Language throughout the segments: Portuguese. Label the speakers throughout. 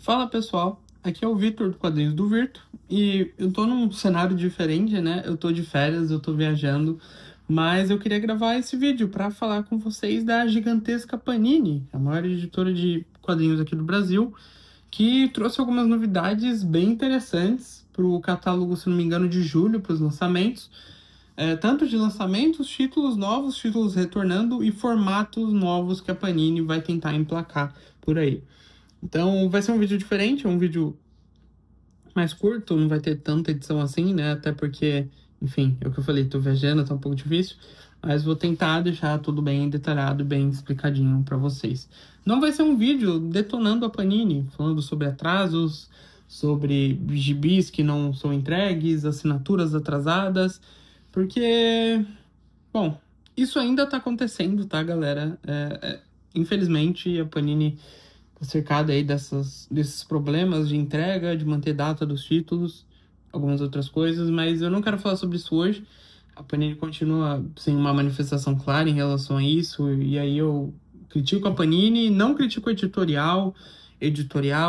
Speaker 1: Fala pessoal, aqui é o Vitor do Quadrinhos do Virto e eu tô num cenário diferente, né? Eu tô de férias, eu tô viajando, mas eu queria gravar esse vídeo para falar com vocês da gigantesca Panini, a maior editora de quadrinhos aqui do Brasil, que trouxe algumas novidades bem interessantes para o catálogo, se não me engano, de julho, para os lançamentos. Tanto de lançamentos, títulos novos, títulos retornando e formatos novos que a Panini vai tentar emplacar por aí. Então vai ser um vídeo diferente, é um vídeo mais curto, não vai ter tanta edição assim, né? Até porque, enfim, é o que eu falei, tô viajando, tá um pouco difícil. Mas vou tentar deixar tudo bem detalhado, bem explicadinho para vocês. Não vai ser um vídeo detonando a Panini, falando sobre atrasos, sobre gibis que não são entregues, assinaturas atrasadas, porque, bom, isso ainda tá acontecendo, tá, galera? Infelizmente, a Panini cercada aí desses problemas de entrega, de manter data dos títulos, algumas outras coisas, mas eu não quero falar sobre isso hoje. A Panini continua sem uma manifestação clara em relação a isso, e aí eu critico a Panini, não critico o editorial,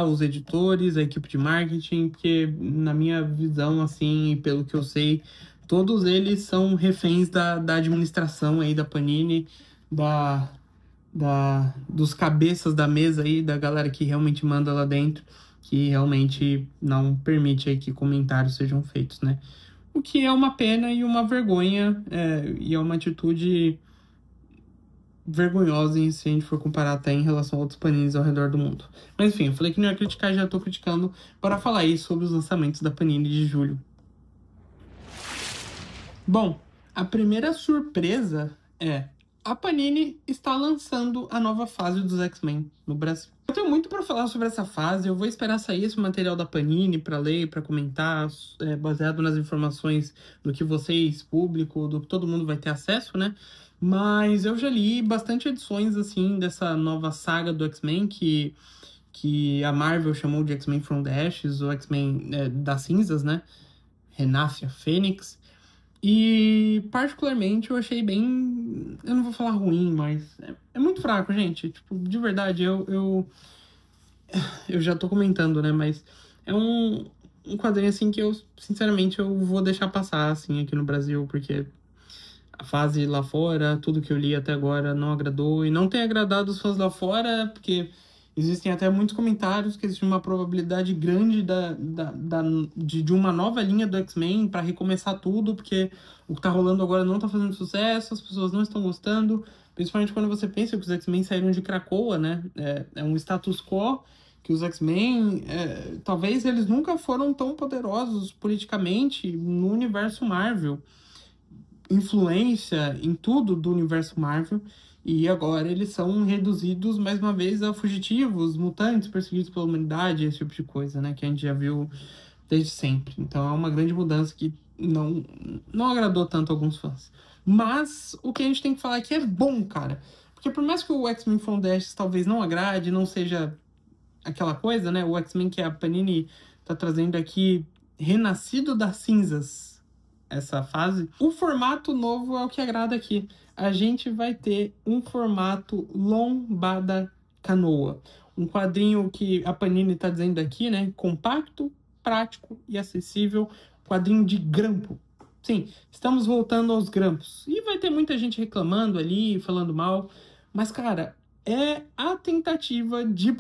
Speaker 1: os editores, a equipe de marketing, porque na minha visão, assim, e pelo que eu sei, todos eles são reféns da administração aí da Panini, dos cabeças da mesa aí, da galera que realmente manda lá dentro, que realmente não permite aí que comentários sejam feitos, né? O que é uma pena e uma vergonha, e é uma atitude vergonhosa se a gente for comparar até em relação a outros Paninis ao redor do mundo. Mas enfim, eu falei que não ia criticar, já tô criticando para falar aí sobre os lançamentos da Panini de julho. Bom, a primeira surpresa é: a Panini está lançando a nova fase dos X-Men no Brasil. Eu tenho muito para falar sobre essa fase, eu vou esperar sair esse material da Panini para ler, para comentar, baseado nas informações do que vocês, público, do que todo mundo vai ter acesso, né? Mas eu já li bastante edições, assim, dessa nova saga do X-Men, que a Marvel chamou de X-Men from the Ashes, ou X-Men das cinzas, né? Renasce a Fênix. E, particularmente, eu achei bem... Eu não vou falar ruim, mas é muito fraco, gente. Tipo, de verdade, eu já tô comentando, né? Mas é um quadrinho, assim, que eu, sinceramente, eu vou deixar passar, assim, aqui no Brasil, porque a fase lá fora, tudo que eu li até agora não agradou. E não tem agradado os fãs lá fora, porque existem até muitos comentários que existe uma probabilidade grande de uma nova linha do X-Men para recomeçar tudo, porque o que tá rolando agora não tá fazendo sucesso, as pessoas não estão gostando, principalmente quando você pensa que os X-Men saíram de Krakoa, né? É um status quo que os X-Men, talvez eles nunca foram tão poderosos politicamente no universo Marvel, influência em tudo do universo Marvel, e agora eles são reduzidos, mais uma vez, a fugitivos, mutantes perseguidos pela humanidade, esse tipo de coisa, né? Que a gente já viu desde sempre. Então é uma grande mudança que não agradou tanto alguns fãs. Mas o que a gente tem que falar aqui é bom, cara. Porque por mais que o X-Men from the Ashes talvez não agrade, não seja aquela coisa, né? O X-Men que a Panini tá trazendo aqui, renascido das cinzas, essa fase, o formato novo é o que agrada aqui. A gente vai ter um formato lombada canoa, um quadrinho que a Panini tá dizendo aqui, né? Compacto, prático e acessível, quadrinho de grampo. Sim, estamos voltando aos grampos. E vai ter muita gente reclamando ali, falando mal, mas cara, é a tentativa de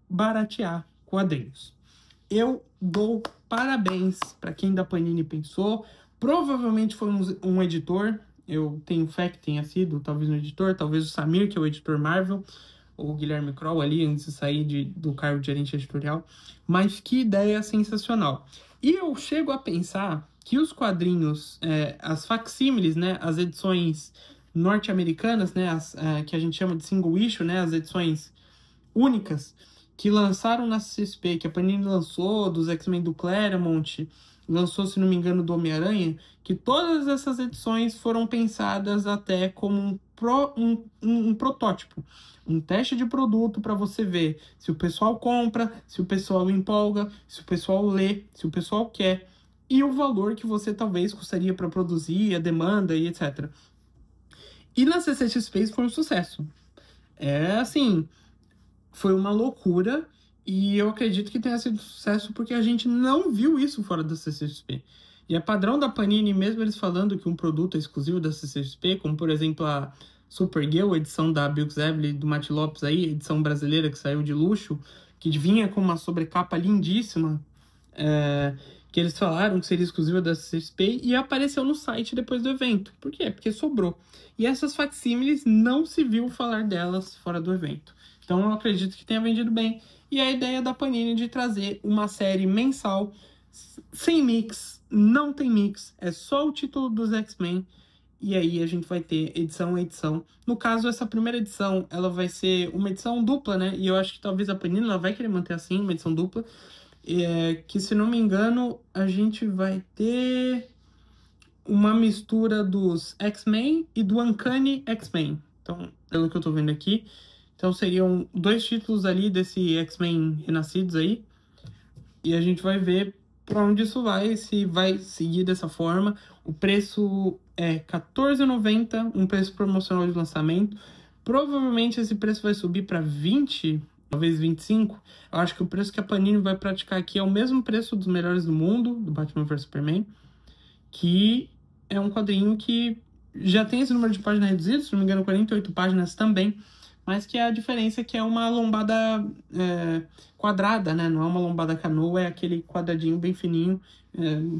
Speaker 1: baratear quadrinhos. Eu dou parabéns para quem da Panini pensou. Provavelmente foi um editor. Eu tenho fé que tenha sido, talvez um editor, talvez o Samir, que é o editor Marvel, ou o Guilherme Kroll ali, antes de sair do cargo de gerente editorial. Mas que ideia sensacional. E eu chego a pensar que os quadrinhos, as facsímiles, né, as edições norte-americanas, né, que a gente chama de single issue, né, as edições únicas, que lançaram na CCXP, que a Panini lançou, dos X-Men do Claremont, lançou, se não me engano, do Homem-Aranha, que todas essas edições foram pensadas até como um protótipo, um teste de produto para você ver se o pessoal compra, se o pessoal empolga, se o pessoal lê, se o pessoal quer, e o valor que você talvez custaria para produzir, a demanda e etc. E na CCXP foi um sucesso. Assim, foi uma loucura E eu acredito que tenha sido sucesso porque a gente não viu isso fora da CCXP. E é padrão da Panini, mesmo eles falando que um produto é exclusivo da CCXP, como por exemplo a Supergirl, edição da Bilks Evely, do Matt Lopes aí, edição brasileira que saiu de luxo, que vinha com uma sobrecapa lindíssima, que eles falaram que seria exclusiva da CCXP e apareceu no site depois do evento. Por quê? Porque sobrou. E essas facsímiles não se viu falar delas fora do evento. Então eu acredito que tenha vendido bem. E a ideia da Panini de trazer uma série mensal sem mix, não tem mix, é só o título dos X-Men. E aí a gente vai ter edição a edição. No caso, essa primeira edição, ela vai ser uma edição dupla, né? E eu acho que talvez a Panini ela vai querer manter assim, uma edição dupla. Que, se não me engano, a gente vai ter uma mistura dos X-Men e do Uncanny X-Men. Então, pelo que eu tô vendo aqui. Então, seriam 2 títulos ali desse X-Men renascidos aí. E a gente vai ver para onde isso vai, se vai seguir dessa forma. O preço é R$14,90, um preço promocional de lançamento. Provavelmente esse preço vai subir para 20, talvez 25. Eu acho que o preço que a Panini vai praticar aqui é o mesmo preço dos Melhores do Mundo, do Batman vs Superman, que é um quadrinho que já tem esse número de páginas reduzido, se não me engano 48 páginas também, mas que a diferença é que é uma lombada quadrada, né? Não é uma lombada canoa, é aquele quadradinho bem fininho.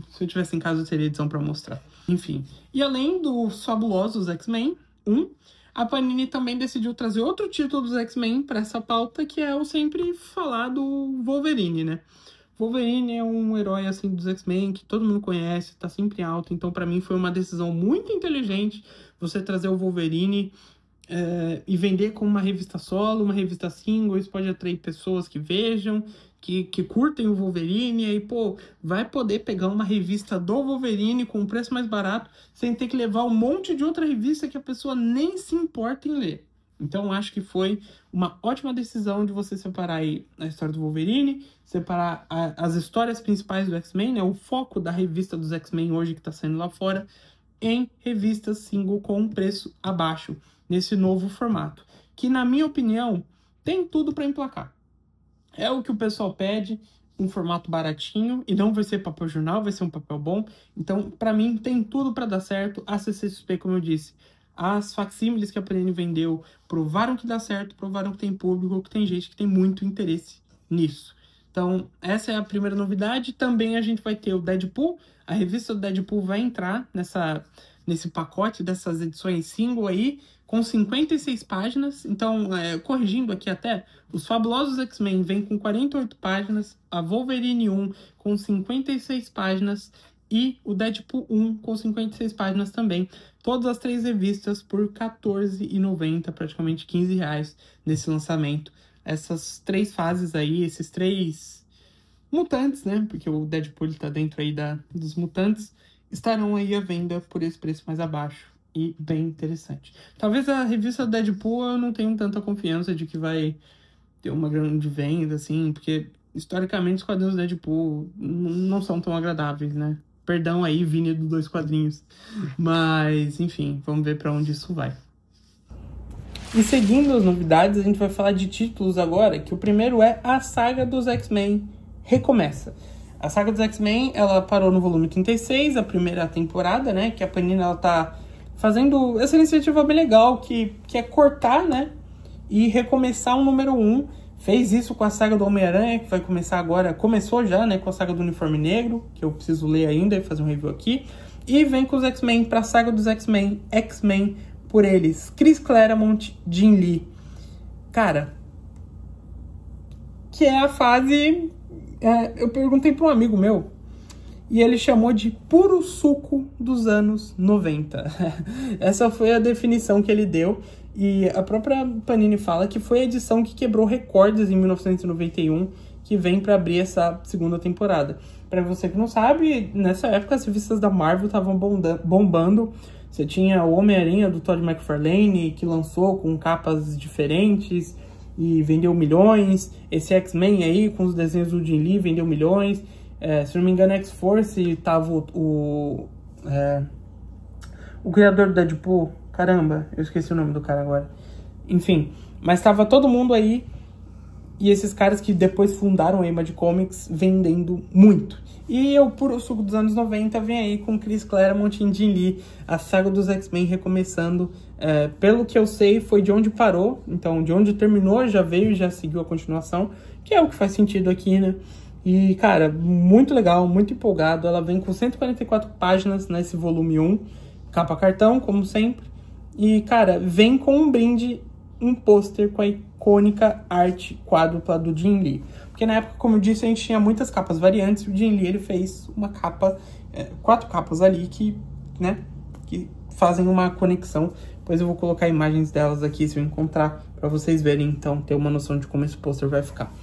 Speaker 1: Se eu tivesse em casa, eu teria edição para mostrar. Enfim. E além dos fabulosos X-Men 1, a Panini também decidiu trazer outro título dos X-Men para essa pauta, que é o sempre falado Wolverine, né? Wolverine é um herói assim dos X-Men que todo mundo conhece, tá sempre alto. Então, para mim, foi uma decisão muito inteligente você trazer o Wolverine e vender como uma revista solo, uma revista single. Isso pode atrair pessoas que vejam, que curtem o Wolverine, e aí, pô, vai poder pegar uma revista do Wolverine com um preço mais barato, sem ter que levar um monte de outra revista que a pessoa nem se importa em ler. Então, acho que foi uma ótima decisão de você separar aí a história do Wolverine, separar as histórias principais do X-Men, né, o foco da revista dos X-Men hoje que está saindo lá fora, em revistas single com um preço abaixo, nesse novo formato, que, na minha opinião, tem tudo para emplacar. É o que o pessoal pede, um formato baratinho, e não vai ser papel jornal, vai ser um papel bom. Então, para mim, tem tudo para dar certo. A CCXP, como eu disse, as facsímiles que a Panini vendeu provaram que dá certo, provaram que tem público, que tem gente que tem muito interesse nisso. Então, essa é a primeira novidade. Também a gente vai ter o Deadpool. A revista do Deadpool vai entrar nesse pacote dessas edições single aí, com 56 páginas. Então, corrigindo aqui até, os Fabulosos X-Men vem com 48 páginas, a Wolverine 1 com 56 páginas e o Deadpool 1 com 56 páginas também. Todas as 3 revistas por R$14,90, praticamente R$15 nesse lançamento. Essas 3 fases aí, esses 3 mutantes, né? Porque o Deadpool tá dentro aí dos mutantes, estarão aí à venda por esse preço mais abaixo. E bem interessante. Talvez a revista do Deadpool eu não tenho tanta confiança de que vai ter uma grande venda, assim, porque historicamente os quadrinhos do Deadpool não são tão agradáveis, né? Perdão aí, Vini do Dois Quadrinhos. Mas, enfim, vamos ver para onde isso vai. E seguindo as novidades, a gente vai falar de títulos agora, que o primeiro é a Saga dos X-Men Recomeça. A Saga dos X-Men, ela parou no volume 36, a primeira temporada, né? Que a Panini, ela tá fazendo essa iniciativa bem legal, que é cortar, né? E recomeçar um número 1. Fez isso com a saga do Homem-Aranha, que vai começar agora. Começou já, né? Com a saga do Uniforme Negro, que eu preciso ler ainda e fazer um review aqui. E vem com os X-Men pra saga dos X-Men. X-Men por eles. Chris Claremont, Jim Lee. Cara, que é a fase... eu perguntei para um amigo meu, e ele chamou de puro suco dos anos 90. Essa foi a definição que ele deu. E a própria Panini fala que foi a edição que quebrou recordes em 1991, que vem para abrir essa segunda temporada. Para você que não sabe, nessa época as revistas da Marvel estavam bombando. Você tinha o Homem-Aranha do Todd McFarlane, que lançou com capas diferentes e vendeu milhões. Esse X-Men aí, com os desenhos do Jim Lee, vendeu milhões. Se não me engano, X-Force tava o criador do Deadpool. Caramba, eu esqueci o nome do cara agora. Enfim, mas tava todo mundo aí E esses caras que depois fundaram a Image Comics vendendo muito. E eu, por suco dos anos 90, vem aí com Chris Claremont e Jim Lee, a saga dos X-Men recomeçando. Pelo que eu sei, foi de onde parou. Então, de onde terminou, já veio e já seguiu a continuação. Que é o que faz sentido aqui, né? E, cara, muito legal, muito empolgado. Ela vem com 144 páginas nesse volume 1. Capa cartão, como sempre. E, cara, vem com um brinde, um pôster com a icônica arte quádrupla do Jim Lee. Porque na época, como eu disse, a gente tinha muitas capas variantes. E o Jim Lee, ele fez uma capa, 4 capas ali que, né, que fazem uma conexão. Depois eu vou colocar imagens delas aqui, se eu encontrar, pra vocês verem, então, ter uma noção de como esse pôster vai ficar.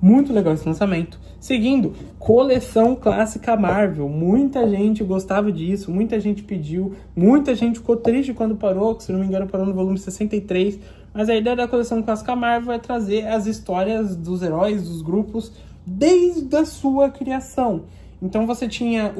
Speaker 1: Muito legal esse lançamento. Seguindo, coleção clássica Marvel. Muita gente gostava disso, muita gente pediu, muita gente ficou triste quando parou, que se não me engano parou no volume 63. Mas a ideia da coleção clássica Marvel é trazer as histórias dos heróis, dos grupos, desde a sua criação. Então você tinha,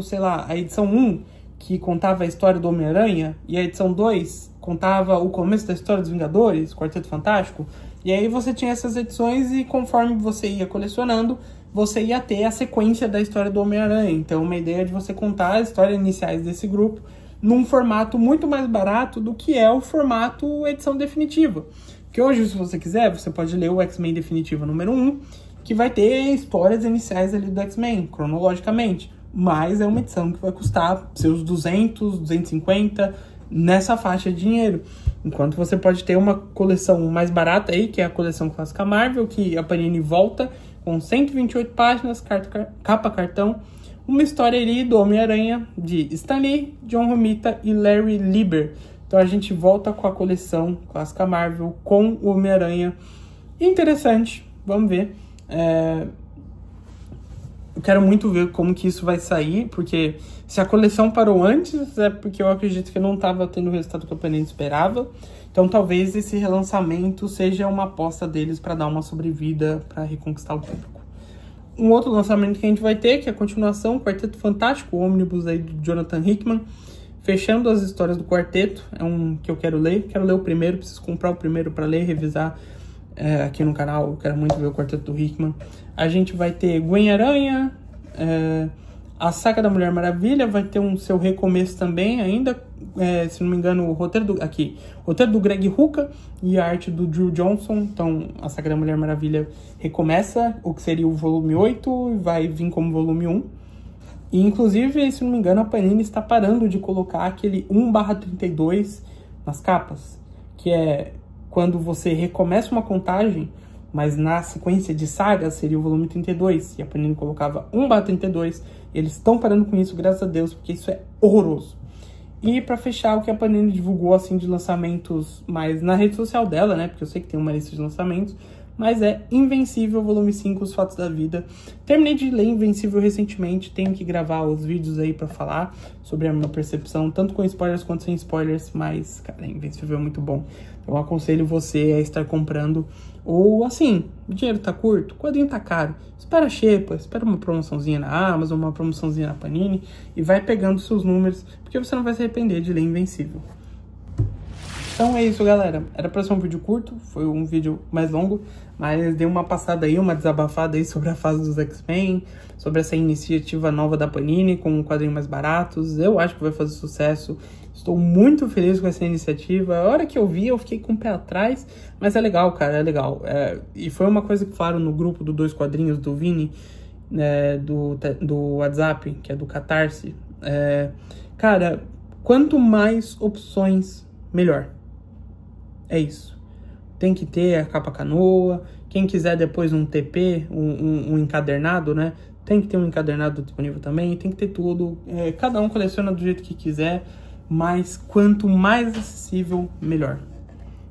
Speaker 1: sei lá, a edição 1, que contava a história do Homem-Aranha, e a edição 2 contava o começo da história dos Vingadores, Quarteto Fantástico. E aí você tinha essas edições e conforme você ia colecionando, você ia ter a sequência da história do Homem-Aranha. Então, uma ideia de você contar as histórias iniciais desse grupo num formato muito mais barato do que é o formato edição definitiva. Que hoje, se você quiser, você pode ler o X-Men Definitiva número 1, que vai ter histórias iniciais ali do X-Men, cronologicamente. Mas é uma edição que vai custar seus 200, 250, nessa faixa de dinheiro. Enquanto você pode ter uma coleção mais barata aí, que é a coleção clássica Marvel, que a Panini volta com 128 páginas, capa cartão, uma história ali do Homem-Aranha de Stan Lee, John Romita e Larry Lieber. Então a gente volta com a coleção clássica Marvel com o Homem-Aranha. Interessante, vamos ver. Eu quero muito ver como que isso vai sair, porque se a coleção parou antes, é porque eu acredito que não estava tendo o resultado que a Panini esperava. Então talvez esse relançamento seja uma aposta deles para dar uma sobrevida, para reconquistar o público. Um outro lançamento que a gente vai ter, que é a continuação, Quarteto Fantástico, o ônibus aí do Jonathan Hickman, fechando as histórias do quarteto. É um que eu quero ler o primeiro, preciso comprar o primeiro para ler, revisar aqui no canal. Eu quero muito ver o quarteto do Hickman. A gente vai ter Gwen-Aranha, a saga da Mulher Maravilha vai ter seu recomeço também ainda, se não me engano, o roteiro do Greg Rucka e a arte do Drew Johnson. Então a saga da Mulher Maravilha recomeça, o que seria o volume 8, vai vir como volume 1. E inclusive, se não me engano, a Panini está parando de colocar aquele 1/32 nas capas, que é quando você recomeça uma contagem, mas na sequência de sagas seria o volume 32, e a Panini colocava 1/32, e eles estão parando com isso, graças a Deus, porque isso é horroroso. E pra fechar, o que a Panini divulgou, assim, de lançamentos, mais na rede social dela, né, porque eu sei que tem uma lista de lançamentos, mas é Invencível, volume 5, Os Fatos da Vida. Terminei de ler Invencível recentemente, tenho que gravar os vídeos aí pra falar sobre a minha percepção, tanto com spoilers quanto sem spoilers, mas, cara, Invencível é muito bom. Eu aconselho você a estar comprando, ou assim, o dinheiro tá curto, o quadrinho tá caro, espera a xepa, espera uma promoçãozinha na Amazon, uma promoçãozinha na Panini, e vai pegando seus números, porque você não vai se arrepender de ler Invencível. Então é isso, galera. Era pra ser um vídeo curto, foi um vídeo mais longo, mas dei uma passada aí, uma desabafada aí sobre a fase dos X-Men, sobre essa iniciativa nova da Panini com um quadrinho mais baratos. Eu acho que vai fazer sucesso. Estou muito feliz com essa iniciativa. A hora que eu vi, eu fiquei com o pé atrás, mas é legal, cara, é legal. E foi uma coisa que falaram no grupo do Dois Quadrinhos do Vini, do WhatsApp, que é do Catarse. Cara, quanto mais opções, melhor. É isso. Tem que ter a capa canoa. Quem quiser depois um TP, um encadernado, né? Tem que ter um encadernado disponível também. Tem que ter tudo. Cada um coleciona do jeito que quiser. Mas quanto mais acessível, melhor.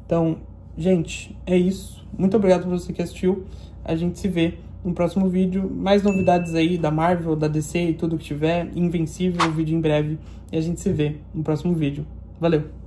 Speaker 1: Então, gente, é isso. Muito obrigado por você que assistiu. A gente se vê no próximo vídeo. Mais novidades aí da Marvel, da DC e tudo que tiver. Invencível, vídeo em breve. E a gente se vê no próximo vídeo. Valeu!